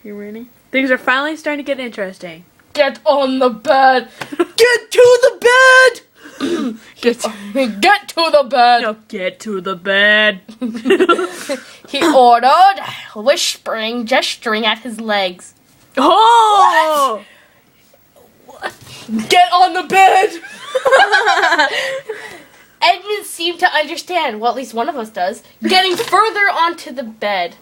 You ready? Things are finally starting to get interesting. Get on the bed. Get to the bed! Get to the bed. No, get to the bed. He ordered, whispering, gesturing at his legs. Oh! What? Get on the bed! Edmund seemed to understand, well, at least one of us does, getting further onto the bed.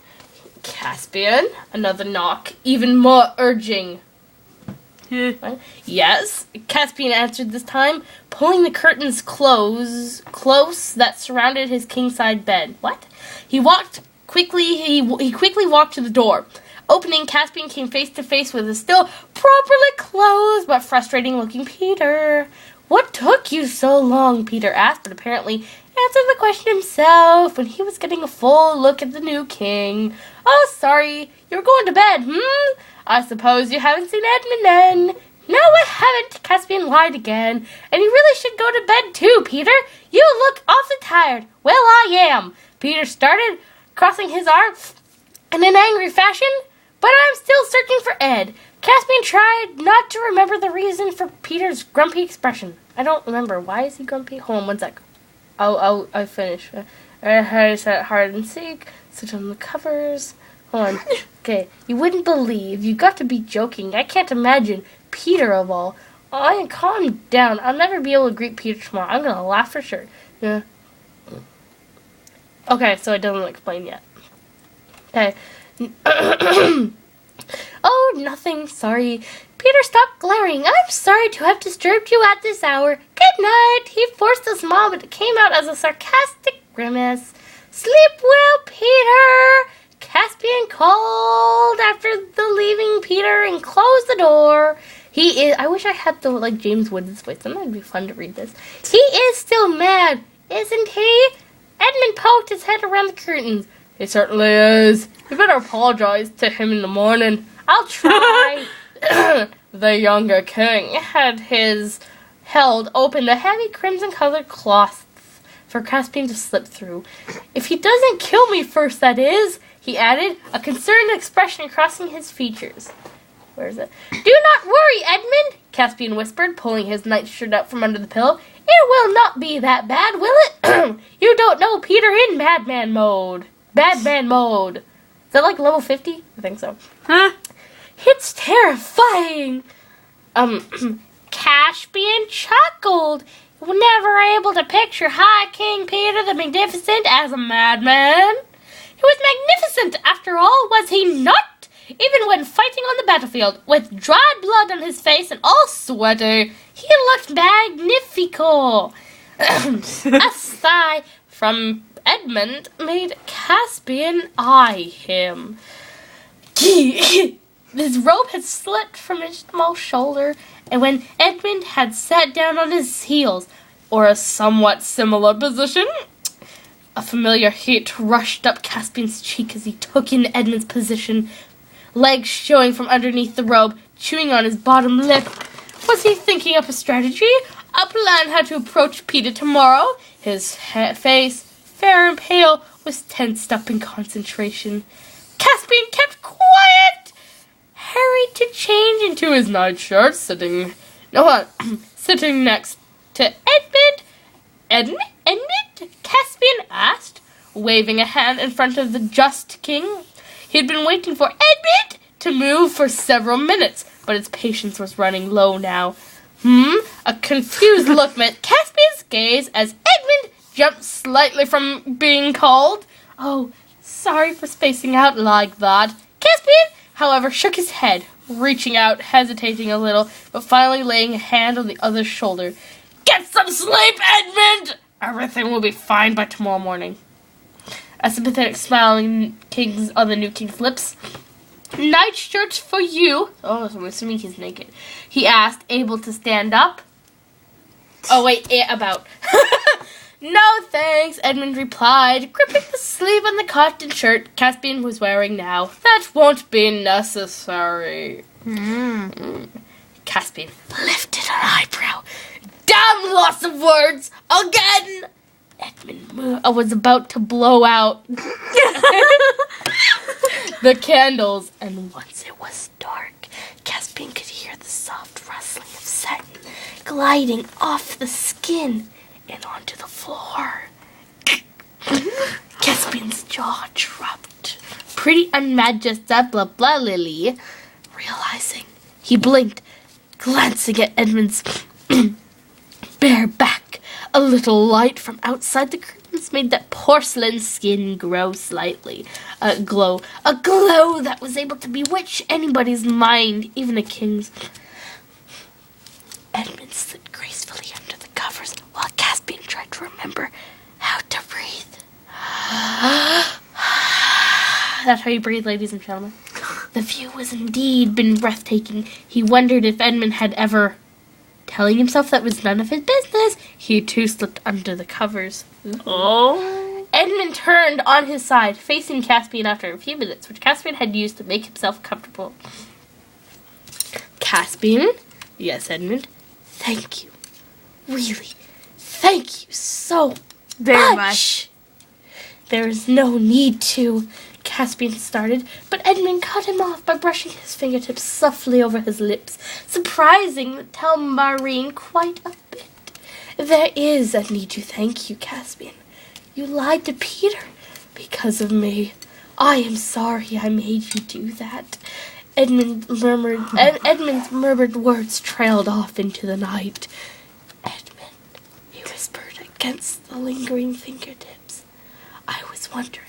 Caspian, another knock, even more urging. Yes, Caspian answered this time, pulling the curtains close that surrounded his king-side bed. What? He quickly walked to the door. Opening, Caspian came face to face with a still properly closed but frustrating-looking Peter. What took you so long? Peter asked, but apparently answered the question himself when he was getting a full look at the new king. Oh, sorry, you're going to bed, I suppose you haven't seen Edmund then. No, I haven't, Caspian lied again. And you really should go to bed too, Peter. You look awfully tired. Well, I am. Peter started, crossing his arms in an angry fashion, but I'm still searching for Ed. Caspian tried not to remember the reason for Peter's grumpy expression. I don't remember. Why is he grumpy? Hold on 1 sec. I'll finish. I said hide and seek. Sit on the covers. Hold on. Okay. You wouldn't believe. You got to be joking. I can't imagine. Peter of all. Oh, calm down. I'll never be able to greet Peter tomorrow. I'm gonna laugh for sure. Yeah. Okay, so it doesn't explain yet. Okay. Oh, nothing. Sorry. Peter, stop glaring. I'm sorry to have disturbed you at this hour. Good night. He forced a smile, but it came out as a sarcastic grimace. Sleep well, Peter. Caspian called after the leaving Peter and closed the door. He is... I wish I had the, James Woods' voice. Then that'd be fun to read this. He is still mad, isn't he? Edmund poked his head around the curtains. He certainly is. You better apologize to him in the morning. I'll try. The younger king had held open the heavy crimson-colored cloths for Caspian to slip through. If he doesn't kill me first, that is, he added, a concerned expression crossing his features. Where is it? Do not worry, Edmund, Caspian whispered, pulling his nightshirt out from under the pillow. It will not be that bad, will it? You don't know Peter in Madman mode. Badman mode. Is that level 50? I think so. Huh? It's terrifying. Caspian chuckled. Never able to picture High King Peter the Magnificent as a madman. He was magnificent, after all, was he not? Even when fighting on the battlefield, with dried blood on his face and all sweaty, he looked magnifico. A sigh from Edmund made Caspian eye him. His robe had slipped from his small shoulder, and when Edmund had sat down on his heels, or a somewhat similar position, a familiar heat rushed up Caspian's cheek as he took in Edmund's position, legs showing from underneath the robe, chewing on his bottom lip. Was he thinking up a strategy? A plan how to approach Peter tomorrow? His face, fair and pale, was tensed up in concentration. Caspian kept quiet, hurried to change into his nightshirt, sitting next to Edmund. Edmund? Caspian asked, waving a hand in front of the just king. He had been waiting for Edmund to move for several minutes, but his patience was running low now. A confused look met Caspian's gaze as Edmund jumped slightly from being called. Oh, sorry for spacing out like that. Caspian, however, shook his head, reaching out, hesitating a little, but finally laying a hand on the other's shoulder. Get some sleep, Edmund! Everything will be fine by tomorrow morning. A sympathetic smile on the new king's lips. Nightshirts for you. Oh, so I'm assuming he's naked. He asked, able to stand up. Oh, wait, about. No, thanks, Edmund replied, gripping the sleeve on the cotton shirt Caspian was wearing now. That won't be necessary. Caspian lifted an eyebrow. Damn lots of words! Again! Edmund was about to blow out the candles, and once it was dark, Caspian could hear the soft rustling of satin gliding off the skin and onto the floor. Caspian's jaw dropped. Pretty unmad just that blah blah Lily. Realizing, he blinked, glancing at Edmund's bare back. A little light from outside the curtains made that porcelain skin grow slightly. A glow that was able to bewitch anybody's mind, even a king's. Edmund slid gracefully under the covers while Caspian tried to remember how to breathe. That's how you breathe, ladies and gentlemen. The view was indeed been breathtaking. He wondered if Edmund had ever... Telling himself that was none of his business, he too slipped under the covers. Oh. Edmund turned on his side, facing Caspian after a few minutes, which Caspian had used to make himself comfortable. Caspian? Yes, Edmund. Thank you. Really, thank you so Very much. There is no need to, Caspian started, but Edmund cut him off by brushing his fingertips softly over his lips, surprising the Telmarine quite a bit. There is a need to thank you, Caspian. You lied to Peter because of me. I am sorry I made you do that. Edmund's murmured words trailed off into the night. Edmund, he whispered against the lingering fingertips. I was wondering,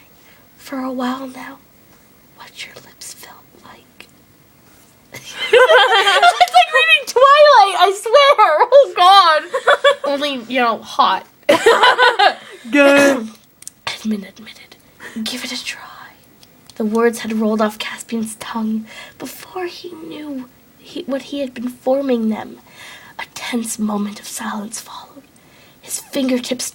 for a while now, what your lips felt like. It's like reading Twilight, I swear! Oh, God! Only, hot. Good. Edmund admitted. Give it a try. The words had rolled off Caspian's tongue before he knew what he had been forming them. A tense moment of silence followed. His fingertips